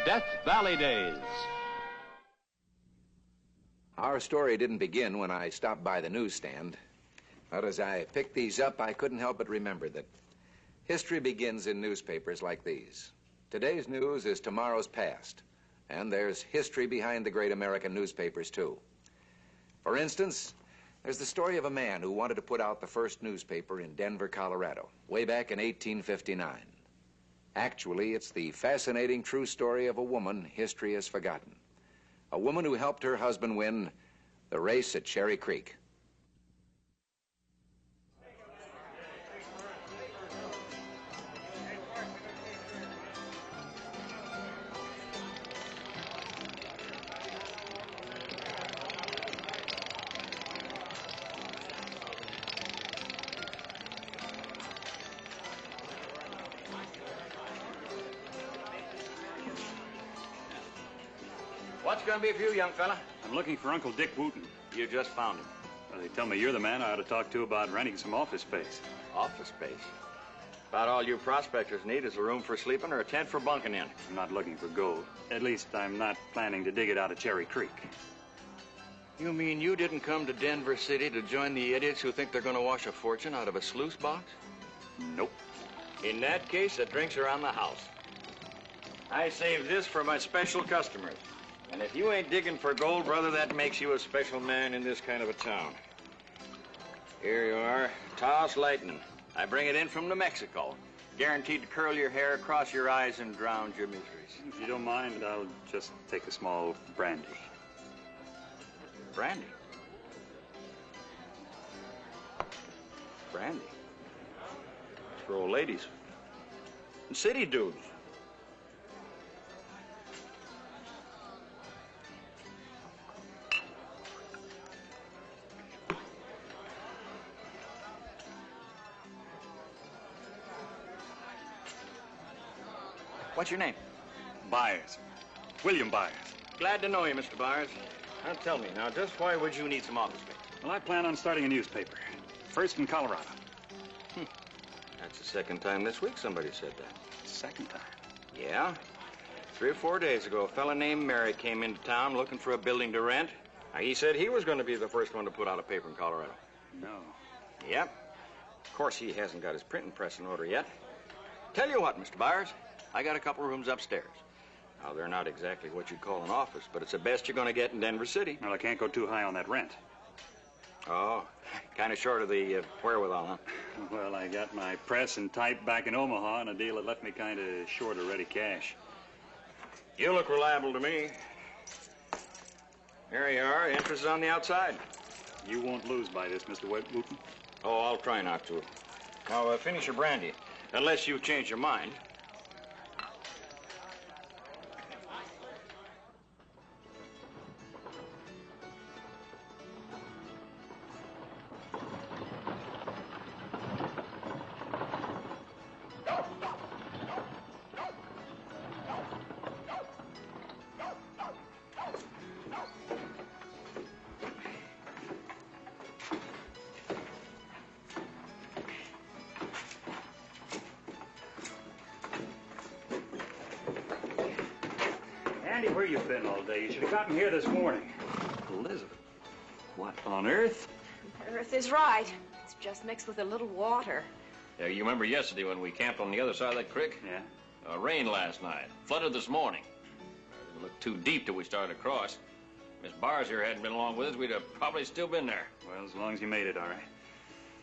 Death Valley Days. Our story didn't begin when I stopped by the newsstand. But as I picked these up, I couldn't help but remember that history begins in newspapers like these. Today's news is tomorrow's past, and there's history behind the great American newspapers, too. For instance, there's the story of a man who wanted to put out the first newspaper in Denver, Colorado, way back in 1859. Actually, it's the fascinating true story of a woman history has forgotten. A woman who helped her husband win the race at Cherry Creek. What's going to be for you, young fella? I'm looking for Uncle Dick Wooten. You just found him. Well, they tell me you're the man I ought to talk to about renting some office space. Office space? About all you prospectors need is a room for sleeping or a tent for bunking in. I'm not looking for gold. At least I'm not planning to dig it out of Cherry Creek. You mean you didn't come to Denver City to join the idiots who think they're going to wash a fortune out of a sluice box? Nope. In that case, the drinks are on the house. I saved this for my special customers. And if you ain't digging for gold, brother, that makes you a special man in this kind of a town. Here you are, Taos Lightning. I bring it in from New Mexico. Guaranteed to curl your hair, cross your eyes, and drown your miseries. If you don't mind, I'll just take a small brandy. Brandy? Brandy? It's for old ladies. And city dudes. What's your name? Byers. William Byers. Glad to know you, Mr. Byers. Now tell me, now, just why would you need some office space? Well, I plan on starting a newspaper. First in Colorado. That's the second time this week somebody said that. Second time? Yeah. 3 or 4 days ago, a fella named Mary came into town looking for a building to rent. Now, he said he was going to be the first one to put out a paper in Colorado. No. Yep. Of course, he hasn't got his printing press in order yet. Tell you what, Mr. Byers, I got a couple of rooms upstairs. Now, they're not exactly what you'd call an office, but it's the best you're going to get in Denver City. Well, I can't go too high on that rent. Oh, kind of short of the wherewithal, huh? Well, I got my press and type back in Omaha on a deal that left me kind of short of ready cash. You look reliable to me. Here you are. Interest is on the outside. You won't lose by this, Mr. Wooten. Oh, I'll try not to. Now, finish your brandy, unless you've changed your mind. Andy, where you been all day? You should have gotten here this morning. Elizabeth, what on earth? Earth is right. It's just mixed with a little water. Yeah, you remember yesterday when we camped on the other side of that creek? Yeah. Rain last night. Flooded this morning. It looked too deep till we started across. Miss Byers here hadn't been along with us, we'd have probably still been there. Well, as long as you made it, all right.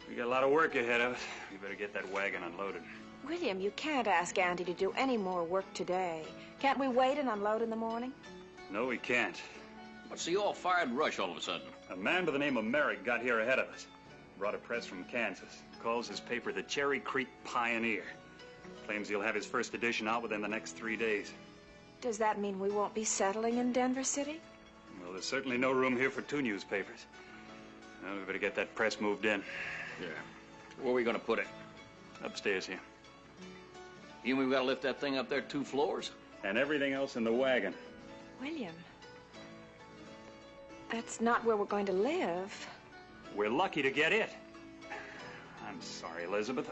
We got a lot of work ahead of us. We better get that wagon unloaded. William, you can't ask Andy to do any more work today. Can't we wait and unload in the morning? No, we can't. What's the all-fired rush all of a sudden? A man by the name of Merrick got here ahead of us. Brought a press from Kansas. Calls his paper the Cherry Creek Pioneer. Claims he'll have his first edition out within the next 3 days. Does that mean we won't be settling in Denver City? Well, there's certainly no room here for 2 newspapers. Well, we better get that press moved in. Yeah. Where are we going to put it? Upstairs here. You mean we've got to lift that thing up there 2 floors? And everything else in the wagon. William, that's not where we're going to live. We're lucky to get it. I'm sorry, Elizabeth.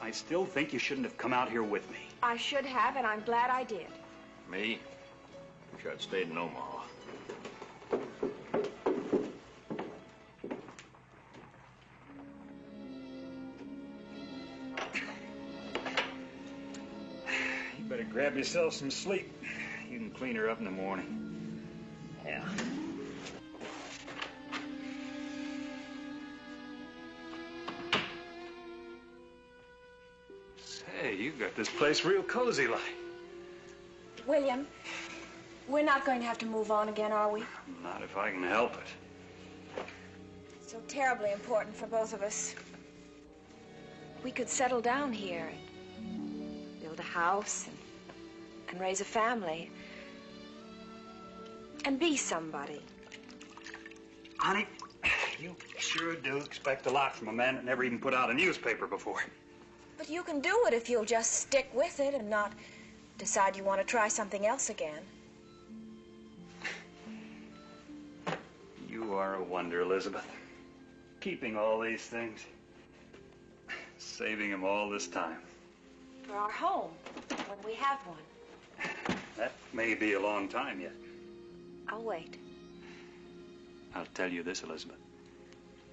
I still think you shouldn't have come out here with me. I should have, and I'm glad I did. Me? Wish I'd stayed in Omaha. You better grab yourself some sleep. You can clean her up in the morning. Yeah. Say, you got this place real cozy like. William, we're not going to have to move on again, are we? Not if I can help it. It's so terribly important for both of us. We could settle down here, build a house, and raise a family. And be somebody. Honey, you sure do expect a lot from a man that never even put out a newspaper before. But you can do it if you'll just stick with it and not decide you want to try something else again. You are a wonder, Elizabeth. Keeping all these things. Saving them all this time. For our home, when we have one. That may be a long time yet. I'll wait. I'll tell you this, Elizabeth.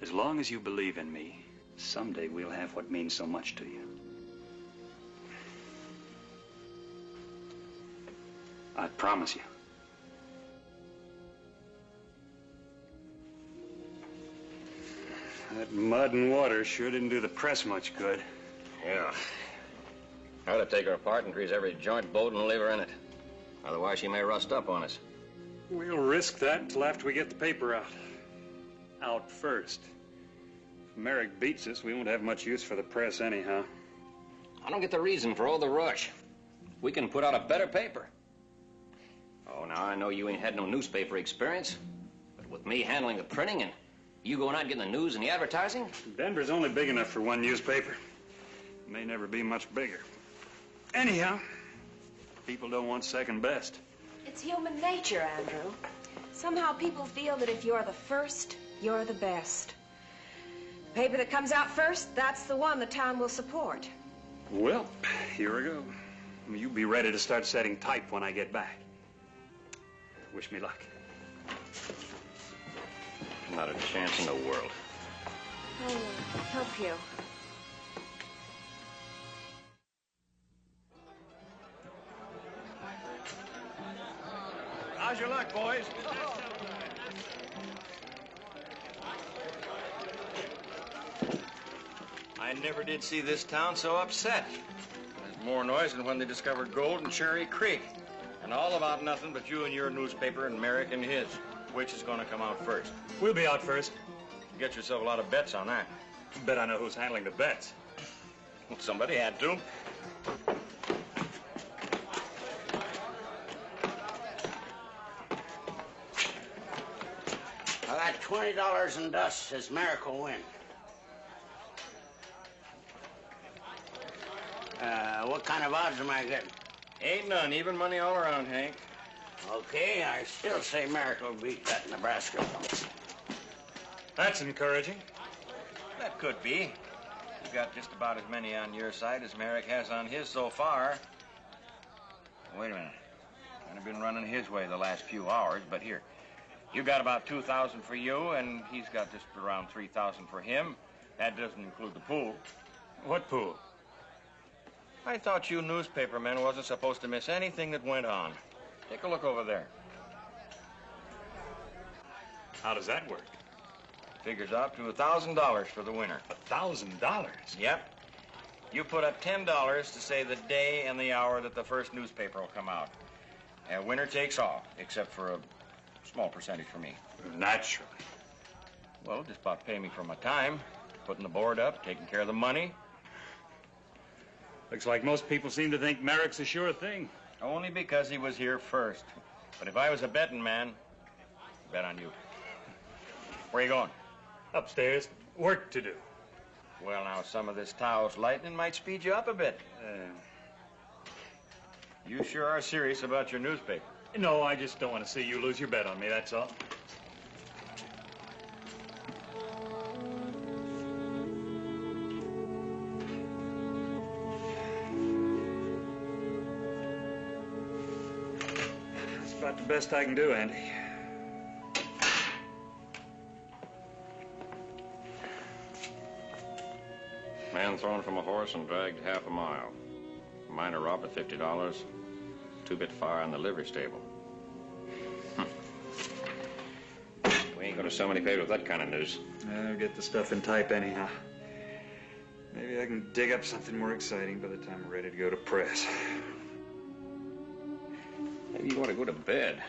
As long as you believe in me, someday we'll have what means so much to you. I promise you. That mud and water sure didn't do the press much good. Yeah. I ought to take her apart and grease every joint, bolt, and lever in it. Otherwise, she may rust up on us. We'll risk that until after we get the paper out. Out first. If Merrick beats us, we won't have much use for the press anyhow. I don't get the reason for all the rush. We can put out a better paper. Oh, now, I know you ain't had no newspaper experience, but with me handling the printing and you going out and getting the news and the advertising? Denver's only big enough for one newspaper. It may never be much bigger. Anyhow, people don't want second best. It's human nature, Andrew. Somehow people feel that if you're the first, you're the best. The paper that comes out first, that's the one the town will support. Well, here we go. You be ready to start setting type when I get back. Wish me luck. Not a chance in the world. I'll help you. How's your luck, boys? I never did see this town so upset. There's more noise than when they discovered gold in Cherry Creek. And all about nothing but you and your newspaper and Merrick and his. Which is going to come out first? We'll be out first. Get yourself a lot of bets on that. Bet I know who's handling the bets. Well, somebody had to. I got $20 in dust. Says Merrick will win. What kind of odds am I getting? Ain't none. Even money all around, Hank. Okay, I still say Merrick will beat that Nebraska one. That's encouraging. That could be. You've got just about as many on your side as Merrick has on his so far. Wait a minute. Kind of been running his way the last few hours, but here. You got about 2,000 for you, and he's got just around 3,000 for him. That doesn't include the pool. What pool? I thought you newspapermen wasn't supposed to miss anything that went on. Take a look over there. How does that work? Figures out to $1,000 for the winner. $1,000? Yep. You put up $10 to say the day and the hour that the first newspaper will come out. And winner takes all, except for a small percentage for me. Naturally. Well, just about pay me for my time, putting the board up, taking care of the money. Looks like most people seem to think Merrick's a sure thing. Only because he was here first. But if I was a betting man, I'd bet on you. Where are you going? Upstairs. Work to do. Well, now, some of this Taos lightning might speed you up a bit. You sure are serious about your newspaper. No, I just don't want to see you lose your bet on me, that's all. About the best I can do, Andy. Man thrown from a horse and dragged half a mile. Miner robbed of $50. Two-bit fire in the livery stable. We ain't gonna sell many papers with that kind of news. I'll get the stuff in type anyhow. Maybe I can dig up something more exciting by the time we're ready to go to press. Maybe you want to go to bed.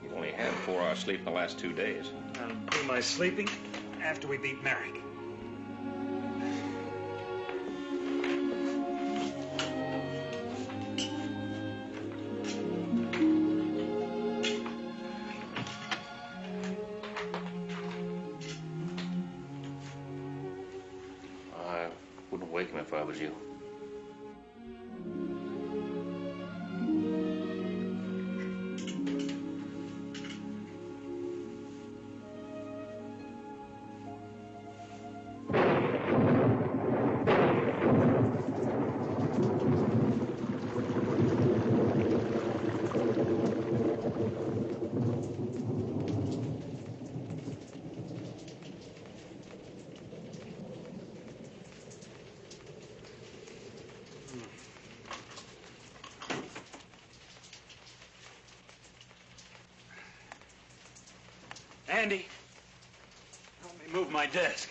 You've only had 4 hours sleep in the last 2 days. I'll do my sleeping after we beat Merrick. I wouldn't wake him if I was you. Andy, help me move my desk.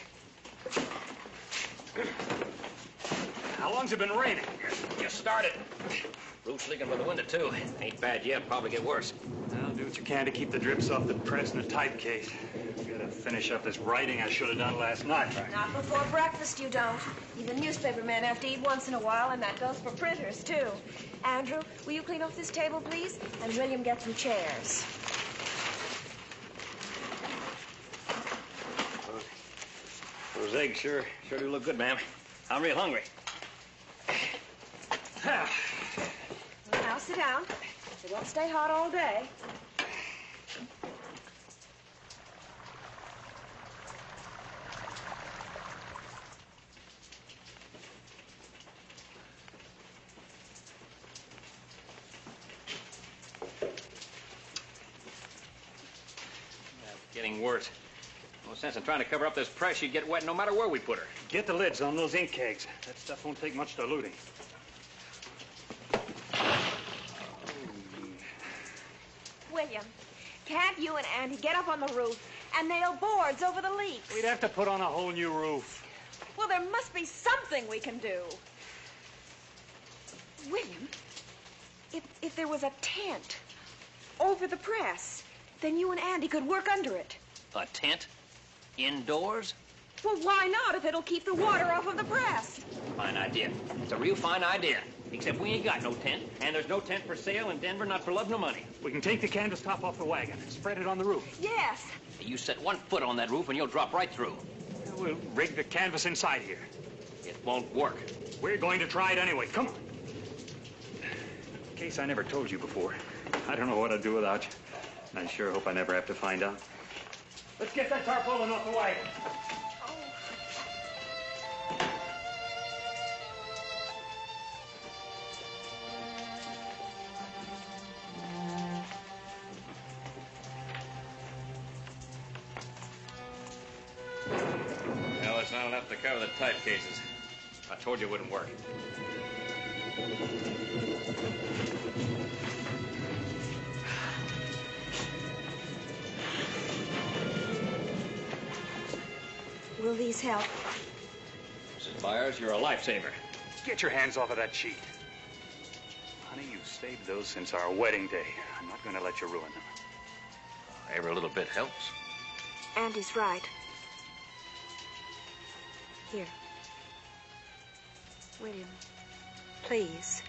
How long's it been raining? Just started. Roof's leaking by the window, too. Ain't bad yet. Probably get worse. Well, do what you can to keep the drips off the press and the type case. Gotta finish up this writing I should have done last night. Not before breakfast, you don't. Even newspapermen have to eat once in a while, and that goes for printers, too. Andrew, will you clean off this table, please? And William, get some chairs. Those eggs sure do look good, ma'am. I'm real hungry. Well, now sit down. It won't stay hot all day. Getting worse. No sense in trying to cover up this press. She'd get wet no matter where we put her. Get the lids on those ink kegs. That stuff won't take much diluting. William, can't you and Andy get up on the roof and nail boards over the leaks? We'd have to put on a whole new roof. Well, there must be something we can do. William, if there was a tent over the press, then you and Andy could work under it. A tent? Indoors? Well, why not if it'll keep the water off of the press? Fine idea. It's a real fine idea. Except we ain't got no tent, and there's no tent for sale in Denver, not for love nor money. We can take the canvas top off the wagon and spread it on the roof. Yes. You set 1 foot on that roof and you'll drop right through. We'll rig the canvas inside here. It won't work. We're going to try it anyway. Come on. In case I never told you before, I don't know what I'd do without you. And I sure hope I never have to find out. Let's get that tarpaulin off the wagon. Well, it's not enough to cover the type cases. I told you it wouldn't work. Will these help? Mrs. Byers, you're a lifesaver. Get your hands off of that sheet. Honey, you've saved those since our wedding day. I'm not going to let you ruin them. Every little bit helps. Andy's right. Here. William, please.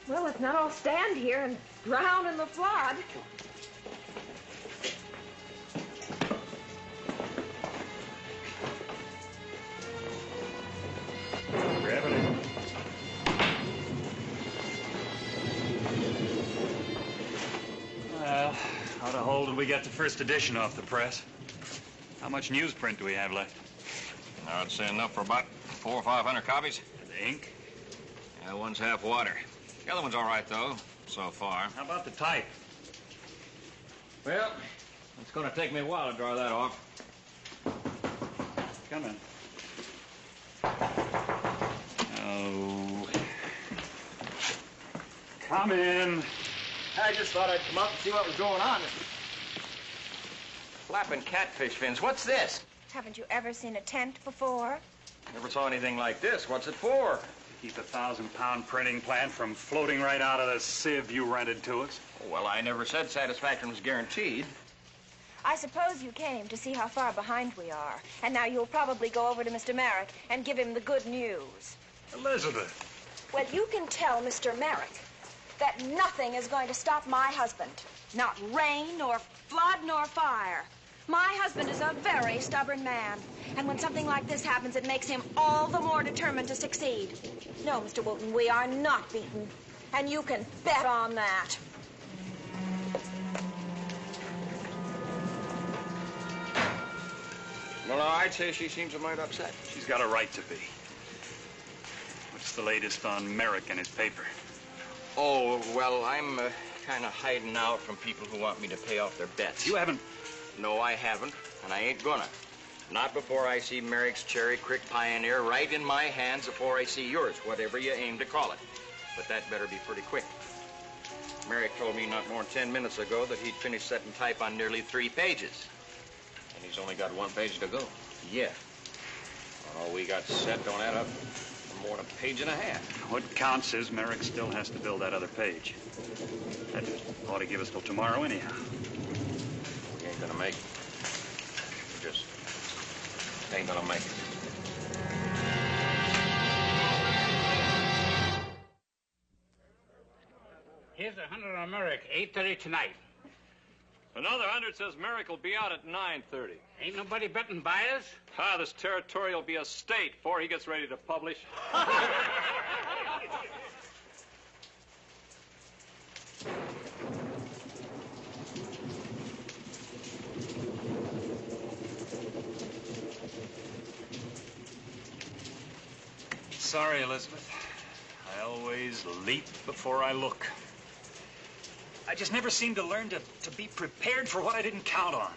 Well, let's not all stand here and drown in the flood. Grab it. Well, how the hell did we get the first edition off the press? How much newsprint do we have left? I'd say enough for about 400 or 500 copies. The ink? Yeah, one's half water. The other one's all right, though, so far. How about the type? Well, it's going to take me a while to draw that off. Come in. Oh. Come in. I just thought I'd come up and see what was going on. Flapping catfish fins. What's this? Haven't you ever seen a tent before? Never saw anything like this. What's it for? Keep a 1,000-pound printing plant from floating right out of the sieve you rented to us. Well, I never said satisfaction was guaranteed. I suppose you came to see how far behind we are. And now you'll probably go over to Mr. Merrick and give him the good news. Elizabeth. Well, you can tell Mr. Merrick that nothing is going to stop my husband. Not rain, nor flood, nor fire. My husband is a very stubborn man. And when something like this happens, it makes him all the more determined to succeed. No, Mr. Wilton, we are not beaten. And you can bet on that. Well, I'd say she seems a mite upset. She's got a right to be. What's the latest on Merrick and his paper? Oh, well, I'm kind of hiding out from people who want me to pay off their bets. You haven't... No, I haven't, and I ain't gonna. Not before I see Merrick's Cherry Creek Pioneer right in my hands, before I see yours, whatever you aim to call it. But that better be pretty quick. Merrick told me not more than 10 minutes ago that he'd finished setting type on nearly 3 pages. And he's only got 1 page to go. Yeah. All we got set don't add up to more than a page and a half. What counts is Merrick still has to build that other page. That ought to give us till tomorrow anyhow. We ain't gonna make it. We just ain't gonna make it. Here's 100 on Merrick, 8:30 tonight. Another 100 says Merrick will be out at 9:30. Ain't nobody betting buyers? This territory will be a state before he gets ready to publish. Sorry, Elizabeth. I always leap before I look. I just never seem to learn to be prepared for what I didn't count on.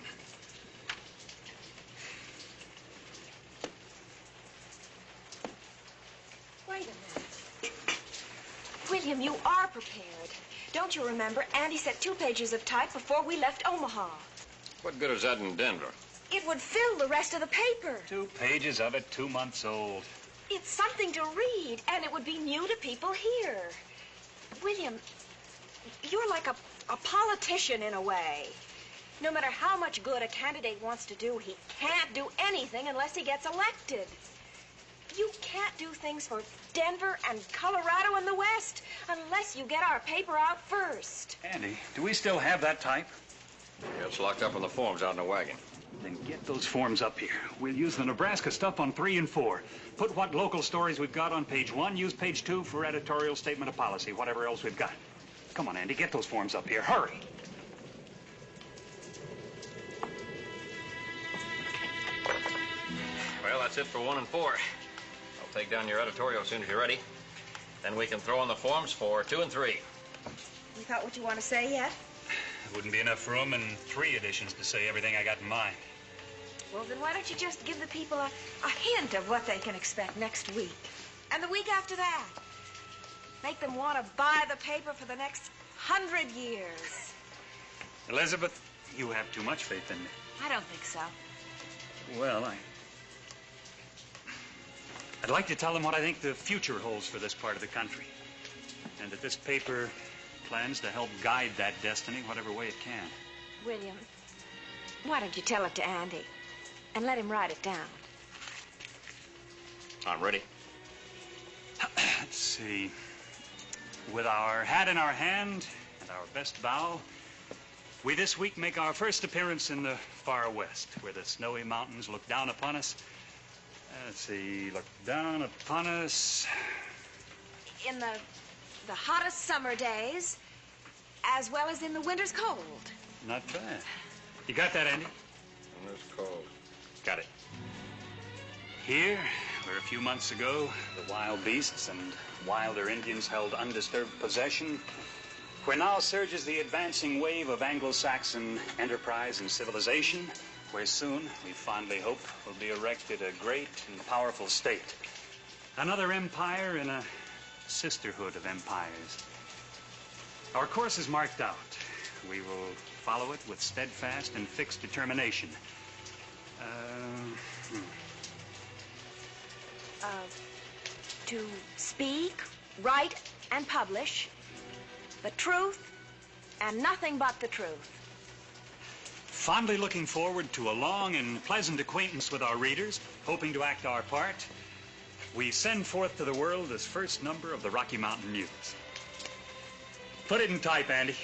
Wait a minute. William, you are prepared. Don't you remember, Andy set 2 pages of type before we left Omaha. What good is that in Denver? It would fill the rest of the paper. 2 pages of it, 2 months old. It's something to read, and it would be new to people here. William, you're like a politician in a way. No matter how much good a candidate wants to do, he can't do anything unless he gets elected. You can't do things for Denver and Colorado and the West unless you get our paper out first. Andy, do we still have that type? Yeah, it's locked up in the forms out in the wagon. Then get those forms up here. We'll use the Nebraska stuff on 3 and 4. Put what local stories we've got on page 1. Use page 2 for editorial statement of policy, whatever else we've got. Come on, Andy, get those forms up here. Hurry. Well, that's it for 1 and 4. I'll take down your editorial as soon as you're ready. Then we can throw in the forms for 2 and 3. You thought what you want to say yet? There wouldn't be enough room in 3 editions to say everything I got in mind. Well, then why don't you just give the people a hint of what they can expect next week? And the week after that? Make them want to buy the paper for the next 100 years. Elizabeth, you have too much faith in me. I don't think so. Well, I'd like to tell them what I think the future holds for this part of the country. And that this paper plans to help guide that destiny whatever way it can. William, why don't you tell it to Andy and let him write it down? I'm ready. Let's see. With our hat in our hand and our best bow, we this week make our first appearance in the far west, where the snowy mountains look down upon us. Let's see, look down upon us. In the hottest summer days, as well as in the winter's cold. Not bad. You got that, Andy? And it's cold. Got it. Here, where a few months ago, the wild beasts and wilder Indians held undisturbed possession, where now surges the advancing wave of Anglo-Saxon enterprise and civilization, where soon, we fondly hope, will be erected a great and powerful state. Another empire in a sisterhood of empires. Our course is marked out. We will follow it with steadfast and fixed determination. To speak, write, and publish the truth and nothing but the truth. Fondly looking forward to a long and pleasant acquaintance with our readers, hoping to act our part, we send forth to the world this first number of the Rocky Mountain News. Put it in type, Andy.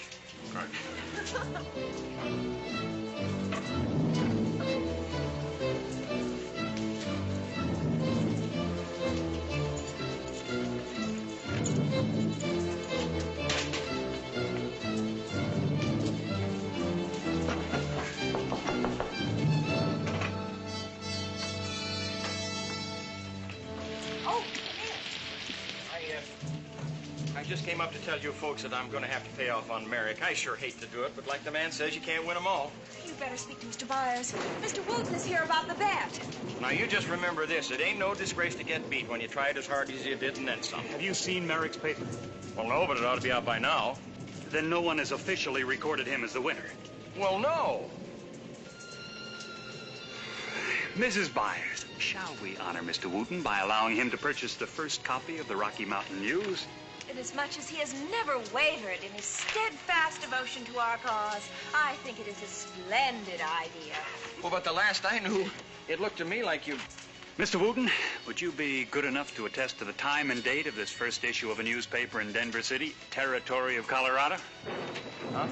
I just came up to tell you folks that I'm going to have to pay off on Merrick. I sure hate to do it, but like the man says, you can't win them all. You better speak to Mr. Byers. Mr. Wooten is here about the bet. Now, you just remember this. It ain't no disgrace to get beat when you try it as hard as you did and then some. Have you seen Merrick's paper? Well, no, but it ought to be out by now. Then no one has officially recorded him as the winner. Well, no. Mrs. Byers, shall we honor Mr. Wooten by allowing him to purchase the first copy of the Rocky Mountain News? Inasmuch as he has never wavered in his steadfast devotion to our cause, I think it is a splendid idea. Well, but the last I knew, it looked to me like you... Mr. Wooten, would you be good enough to attest to the time and date of this first issue of a newspaper in Denver City, territory of Colorado? Huh?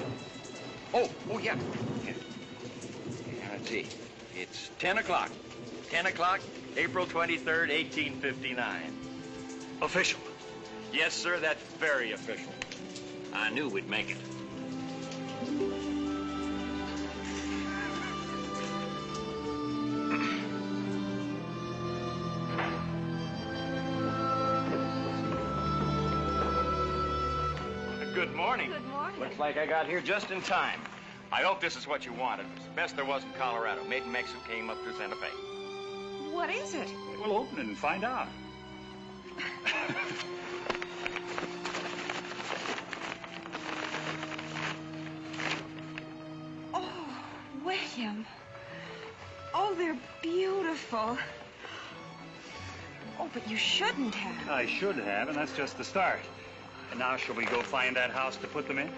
Oh, yeah. Let's see. It's 10 o'clock. 10 o'clock, April 23rd, 1859. Official. Yes, sir, that's very official. I knew we'd make it. Good morning. Good morning. Looks like I got here just in time. I hope this is what you wanted. It's the best there was in Colorado. Made in Mexico, came up through Santa Fe. What is it? We'll open it and find out. Oh, William. Oh, they're beautiful. Oh, but you shouldn't have. I should have, and that's just the start. And now shall we go find that house to put them in?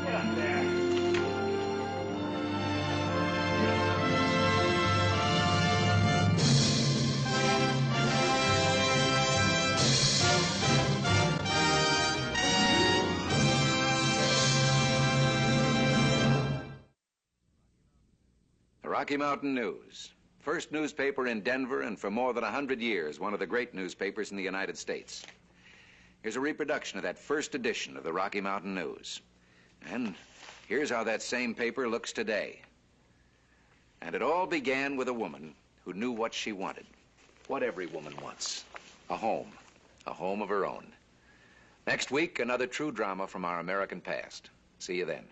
Get up there. The Rocky Mountain News. First newspaper in Denver, and for more than 100 years, one of the great newspapers in the United States. Here's a reproduction of that first edition of the Rocky Mountain News. And here's how that same paper looks today. And it all began with a woman who knew what she wanted. What every woman wants. A home of her own. Next week, another true drama from our American past. See you then.